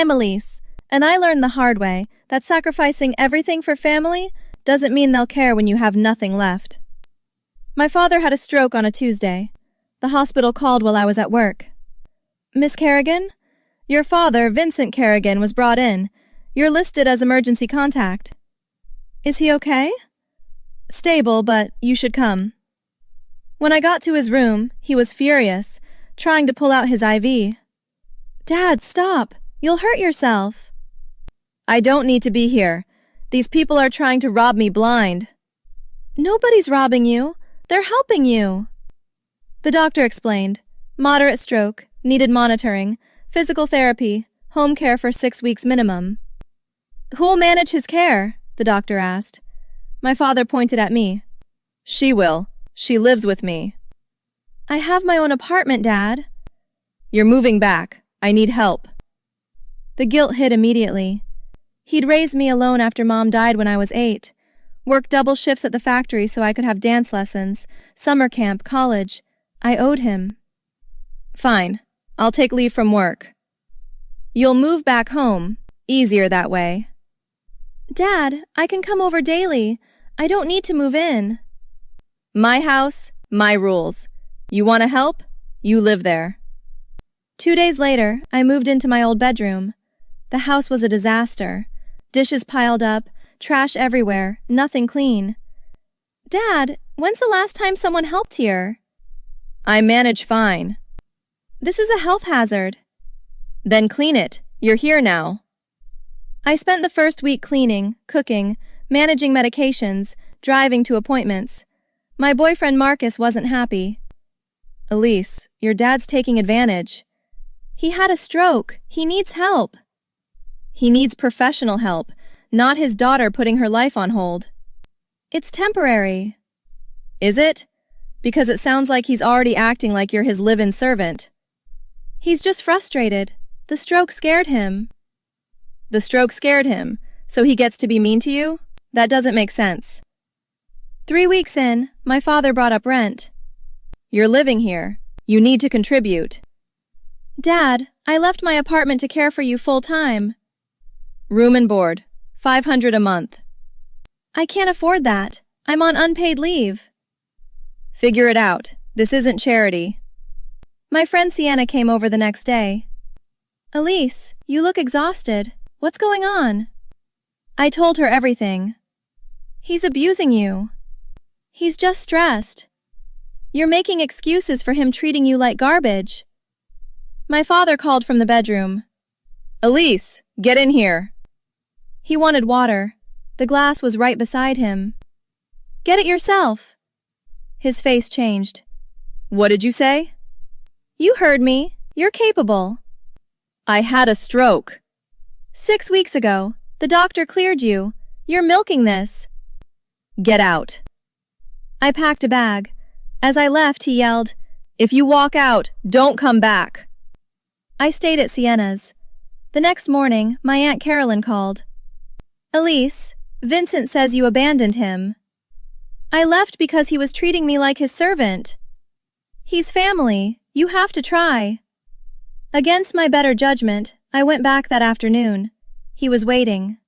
I'm Elise, and I learned the hard way that sacrificing everything for family doesn't mean they'll care when you have nothing left. My father had a stroke on a Tuesday. The hospital called while I was at work. Miss Kerrigan? Your father, Vincent Kerrigan, was brought in. You're listed as emergency contact. Is he okay? Stable, but you should come. When I got to his room, he was furious, trying to pull out his IV. Dad, stop! You'll hurt yourself. I don't need to be here. These people are trying to rob me blind. Nobody's robbing you. They're helping you. The doctor explained. Moderate stroke, needed monitoring, physical therapy, home care for 6 weeks minimum. Who'll manage his care? The doctor asked. My father pointed at me. She will. She lives with me. I have my own apartment, Dad. You're moving back. I need help. The guilt hit immediately. He'd raised me alone after Mom died when I was 8. Worked double shifts at the factory so I could have dance lessons, summer camp, college. I owed him. Fine. I'll take leave from work. You'll move back home. Easier that way. Dad, I can come over daily. I don't need to move in. My house, my rules. You want to help? You live there. 2 days later, I moved into my old bedroom. The house was a disaster. Dishes piled up, trash everywhere, nothing clean. Dad, when's the last time someone helped here? I manage fine. This is a health hazard. Then clean it. You're here now. I spent the first week cleaning, cooking, managing medications, driving to appointments. My boyfriend Marcus wasn't happy. Elise, your dad's taking advantage. He had a stroke. He needs help. He needs professional help, not his daughter putting her life on hold. It's temporary. Is it? Because it sounds like he's already acting like you're his live-in servant. He's just frustrated. The stroke scared him. The stroke scared him, so he gets to be mean to you? That doesn't make sense. 3 weeks in, my father brought up rent. You're living here. You need to contribute. Dad, I left my apartment to care for you full-time. Room and board, $500 a month. I can't afford that. I'm on unpaid leave. Figure it out. This isn't charity. My friend Sienna came over the next day. Elise, you look exhausted. What's going on? I told her everything. He's abusing you. He's just stressed. You're making excuses for him treating you like garbage. My father called from the bedroom. Elise, get in here. He wanted water. The glass was right beside him. Get it yourself. His face changed. What did you say? You heard me. You're capable. I had a stroke. 6 weeks ago. The doctor cleared you. You're milking this. Get out. I packed a bag. As I left, he yelled, If you walk out, don't come back. I stayed at Sienna's. The next morning, my Aunt Carolyn called. Elise, Vincent says you abandoned him. I left because he was treating me like his servant. He's family. You have to try. Against my better judgment, I went back that afternoon. He was waiting.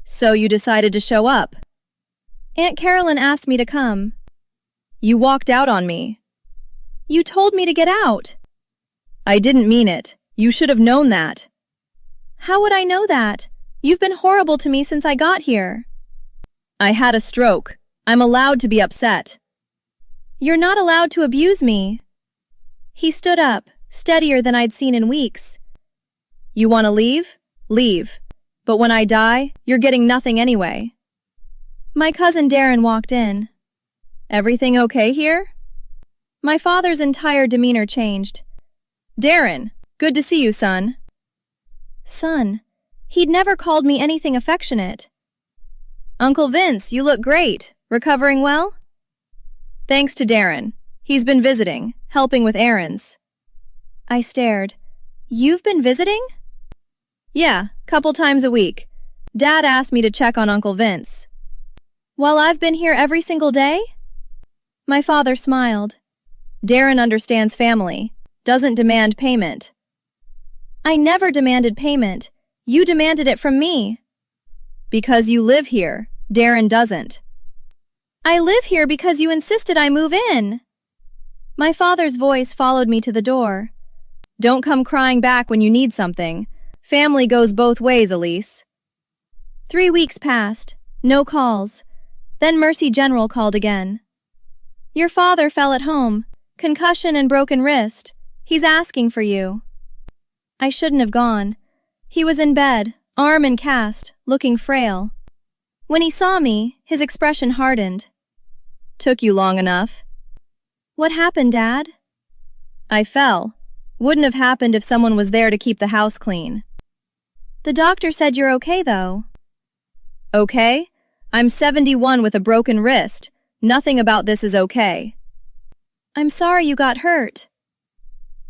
So you decided to show up? Aunt Carolyn asked me to come. You walked out on me. You told me to get out. I didn't mean it. You should have known that. How would I know that? You've been horrible to me since I got here. I had a stroke. I'm allowed to be upset. You're not allowed to abuse me. He stood up, steadier than I'd seen in weeks. You want to leave? Leave. But when I die, you're getting nothing anyway. My cousin Darren walked in. Everything okay here? My father's entire demeanor changed. Darren, good to see you, son. Son. He'd never called me anything affectionate. Uncle Vince, you look great. Recovering well? Thanks to Darren. He's been visiting, helping with errands. I stared. You've been visiting? Yeah, couple times a week. Dad asked me to check on Uncle Vince. While I've been here every single day? My father smiled. Darren understands family, doesn't demand payment. I never demanded payment. You demanded it from me. Because you live here. Darren doesn't. I live here because you insisted I move in. My father's voice followed me to the door. Don't come crying back when you need something. Family goes both ways, Elise. 3 weeks passed. No calls. Then Mercy General called again. Your father fell at home. Concussion and broken wrist. He's asking for you. I shouldn't have gone. He was in bed, arm in cast, looking frail. When he saw me, his expression hardened. Took you long enough. What happened, Dad? I fell. Wouldn't have happened if someone was there to keep the house clean. The doctor said you're okay, though. Okay? I'm 71 with a broken wrist. Nothing about this is okay. I'm sorry you got hurt.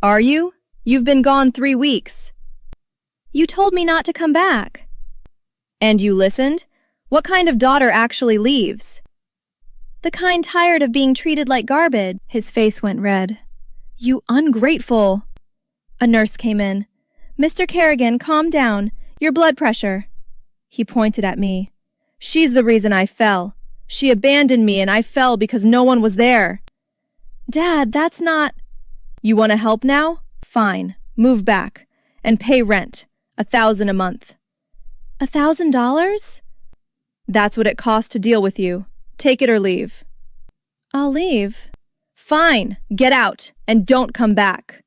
Are you? You've been gone 3 weeks. You told me not to come back. And you listened? What kind of daughter actually leaves? The kind tired of being treated like garbage. His face went red. You ungrateful. A nurse came in. Mr. Kerrigan, calm down. Your blood pressure. He pointed at me. She's the reason I fell. She abandoned me and I fell because no one was there. Dad, that's not... You want to help now? Fine. Move back. And pay rent. $1,000 a month. $1,000? That's what it costs to deal with you. Take it or leave. I'll leave. Fine. Get out. And don't come back.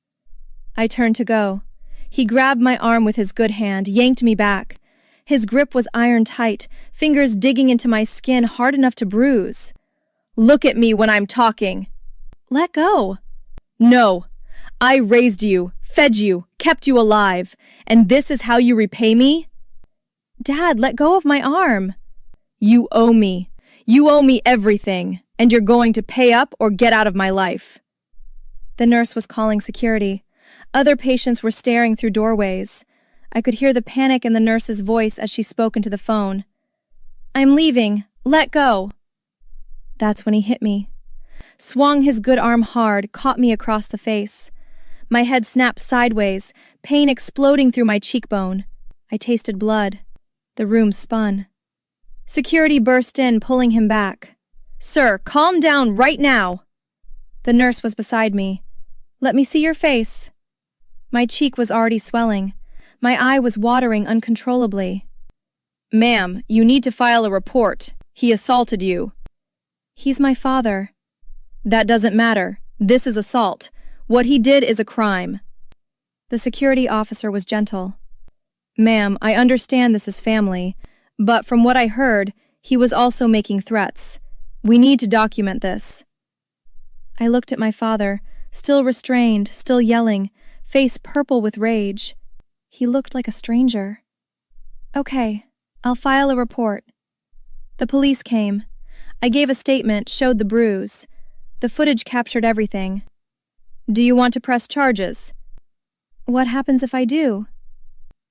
I turned to go. He grabbed my arm with his good hand, yanked me back. His grip was iron tight, fingers digging into my skin hard enough to bruise. Look at me when I'm talking. Let go. No. I raised you, fed you, kept you alive, and this is how you repay me? Dad, let go of my arm. You owe me. You owe me everything, and you're going to pay up or get out of my life. The nurse was calling security. Other patients were staring through doorways. I could hear the panic in the nurse's voice as she spoke into the phone. I'm leaving. Let go. That's when he hit me. Swung his good arm hard, caught me across the face. My head snapped sideways, pain exploding through my cheekbone. I tasted blood. The room spun. Security burst in, pulling him back. Sir, calm down right now. The nurse was beside me. Let me see your face. My cheek was already swelling. My eye was watering uncontrollably. Ma'am, you need to file a report. He assaulted you. He's my father. That doesn't matter. This is assault. What he did is a crime. The security officer was gentle. Ma'am, I understand this is family, but from what I heard, he was also making threats. We need to document this. I looked at my father, still restrained, still yelling, face purple with rage. He looked like a stranger. Okay, I'll file a report. The police came. I gave a statement, showed the bruise. The footage captured everything. Do you want to press charges? What happens if I do?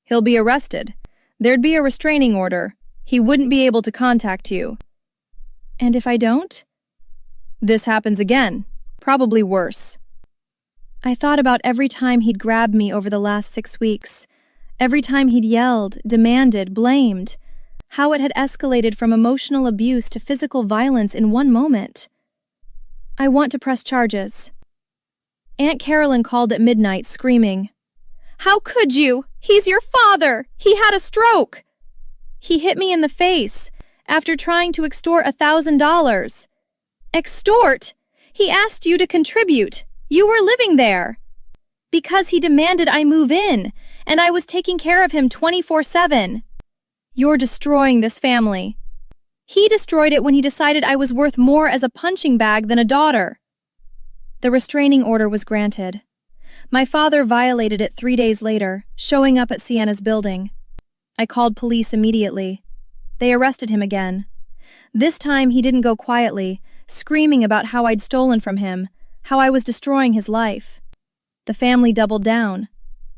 He'll be arrested. There'd be a restraining order. He wouldn't be able to contact you. And if I don't? This happens again. Probably worse. I thought about every time he'd grabbed me over the last 6 weeks. Every time he'd yelled, demanded, blamed. How it had escalated from emotional abuse to physical violence in one moment. I want to press charges. Aunt Carolyn called at midnight, screaming, How could you? He's your father! He had a stroke! He hit me in the face after trying to extort $1,000. Extort? He asked you to contribute. You were living there. Because he demanded I move in, and I was taking care of him 24/7. You're destroying this family. He destroyed it when he decided I was worth more as a punching bag than a daughter. The restraining order was granted. My father violated it 3 days later, showing up at Sienna's building. I called police immediately. They arrested him again. This time he didn't go quietly, screaming about how I'd stolen from him, how I was destroying his life. The family doubled down.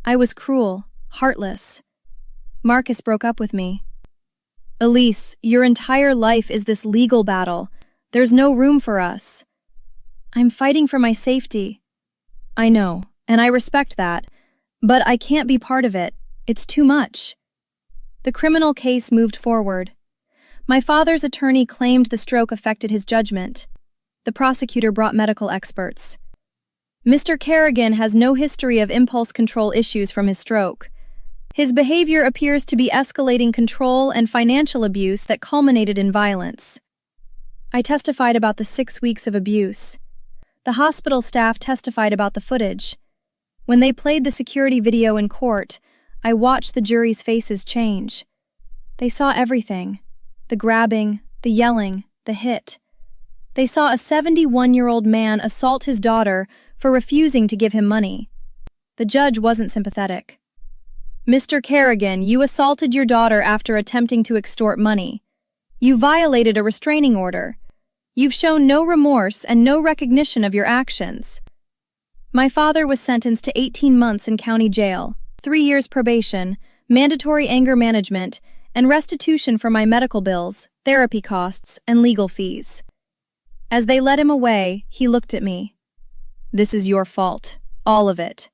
I was cruel, heartless. Marcus broke up with me. Elise, your entire life is this legal battle. There's no room for us. I'm fighting for my safety. I know, and I respect that, But I can't be part of it. It's too much. The criminal case moved forward. My father's attorney claimed the stroke affected his judgment. The prosecutor brought medical experts. Mr. Kerrigan has no history of impulse control issues from his stroke. His behavior appears to be escalating control and financial abuse that culminated in violence. I testified about the 6 weeks of abuse. The hospital staff testified about the footage. When they played the security video in court, I watched the jury's faces change. They saw everything: the grabbing, the yelling, the hit. They saw a 71-year-old man assault his daughter for refusing to give him money. The judge wasn't sympathetic. Mr. Kerrigan, you assaulted your daughter after attempting to extort money. You violated a restraining order. You've shown no remorse and no recognition of your actions. My father was sentenced to 18 months in county jail, 3 years probation, mandatory anger management, and restitution for my medical bills, therapy costs, and legal fees. As they led him away, he looked at me. This is your fault, all of it.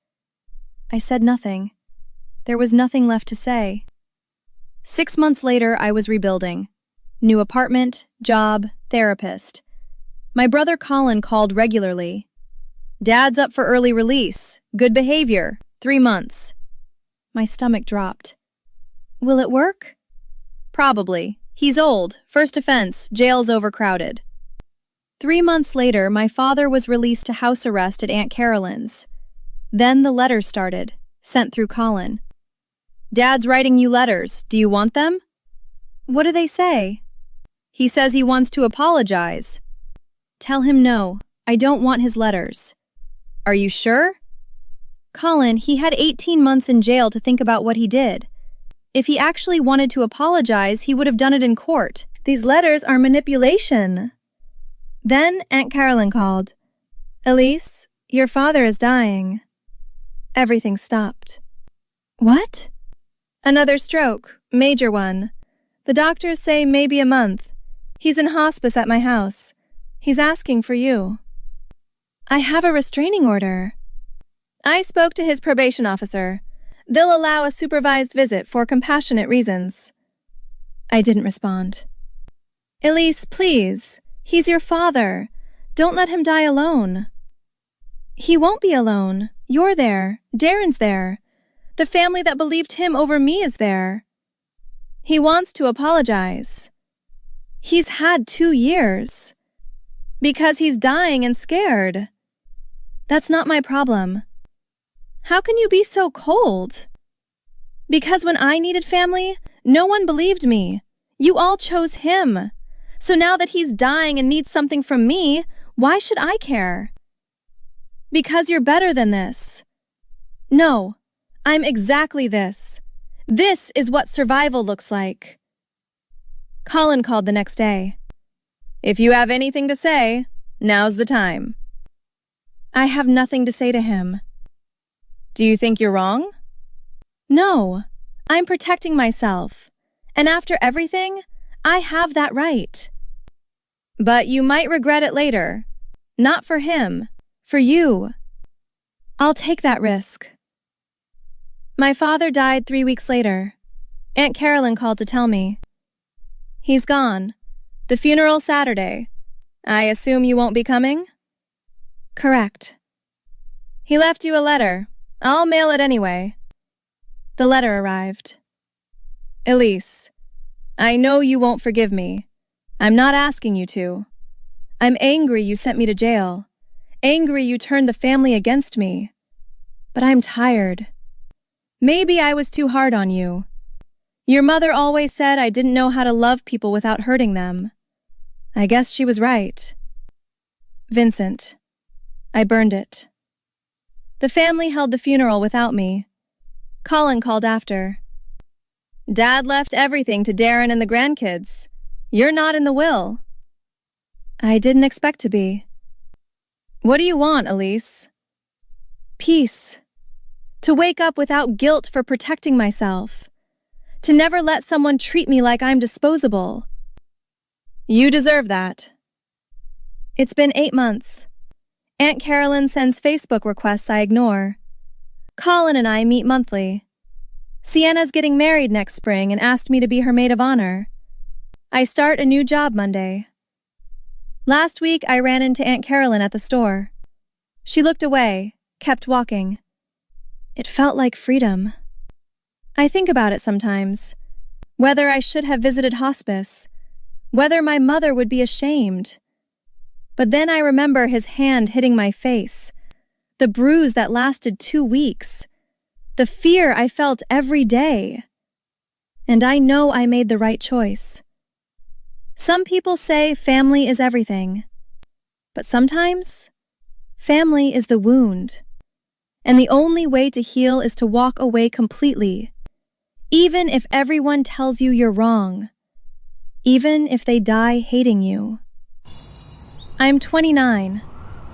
I said nothing. There was nothing left to say. 6 months later, I was rebuilding. New apartment, job, therapist. My brother Colin called regularly. Dad's up for early release. Good behavior. 3 months. My stomach dropped. Will it work? Probably. He's old. First offense. Jail's overcrowded. 3 months later, my father was released to house arrest at Aunt Carolyn's. Then the letters started, sent through Colin. Dad's writing you letters. Do you want them? What do they say? He says he wants to apologize. Tell him no. I don't want his letters. Are you sure? Colin, he had 18 months in jail to think about what he did. If he actually wanted to apologize, he would have done it in court. These letters are manipulation. Then Aunt Carolyn called. Elise, your father is dying. Everything stopped. What? Another stroke, major one. The doctors say maybe a month. He's in hospice at my house. He's asking for you. I have a restraining order. I spoke to his probation officer. They'll allow a supervised visit for compassionate reasons. I didn't respond. Elise, please. He's your father. Don't let him die alone. He won't be alone. You're there. Darren's there. The family that believed him over me is there. He wants to apologize. He's had 2 years. Because he's dying and scared. That's not my problem. How can you be so cold? Because when I needed family, no one believed me. You all chose him. So now that he's dying and needs something from me, why should I care? Because you're better than this. No, I'm exactly this. This is what survival looks like. Colin called the next day. If you have anything to say, now's the time. I have nothing to say to him. Do you think you're wrong? No, I'm protecting myself. And after everything, I have that right. But you might regret it later. Not for him, for you. I'll take that risk. My father died 3 weeks later. Aunt Carolyn called to tell me. He's gone. The funeral Saturday. I assume you won't be coming? Correct. He left you a letter. I'll mail it anyway. The letter arrived. Elise, I know you won't forgive me. I'm not asking you to. I'm angry you sent me to jail. Angry you turned the family against me. But I'm tired. Maybe I was too hard on you. Your mother always said I didn't know how to love people without hurting them. I guess she was right. Vincent. I burned it. The family held the funeral without me. Colin called after. Dad left everything to Darren and the grandkids. You're not in the will. I didn't expect to be. What do you want, Elise? Peace. To wake up without guilt for protecting myself. To never let someone treat me like I'm disposable. You deserve that. It's been 8 months. Aunt Carolyn sends Facebook requests I ignore. Colin and I meet monthly. Sienna's getting married next spring and asked me to be her maid of honor. I start a new job Monday. Last week, I ran into Aunt Carolyn at the store. She looked away, kept walking. It felt like freedom. I think about it sometimes. Whether I should have visited hospice. Whether my mother would be ashamed. But then I remember his hand hitting my face. The bruise that lasted 2 weeks. The fear I felt every day. And I know I made the right choice. Some people say family is everything. But sometimes, family is the wound. And the only way to heal is to walk away completely. Even if everyone tells you you're wrong. Even if they die hating you. I'm 29.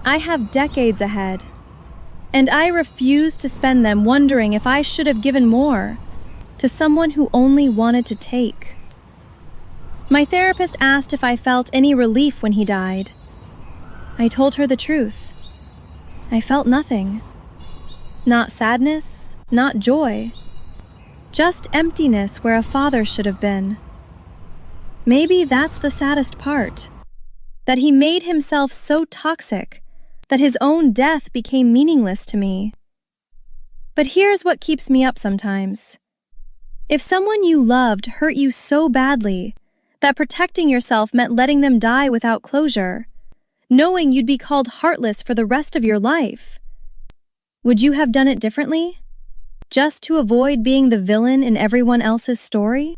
I have decades ahead. And I refuse to spend them wondering if I should have given more to someone who only wanted to take. My therapist asked if I felt any relief when he died. I told her the truth. I felt nothing. Not sadness, not joy. Just emptiness where a father should have been. Maybe that's the saddest part. That he made himself so toxic that his own death became meaningless to me. But here's what keeps me up sometimes. If someone you loved hurt you so badly that protecting yourself meant letting them die without closure, knowing you'd be called heartless for the rest of your life, would you have done it differently? Just to avoid being the villain in everyone else's story?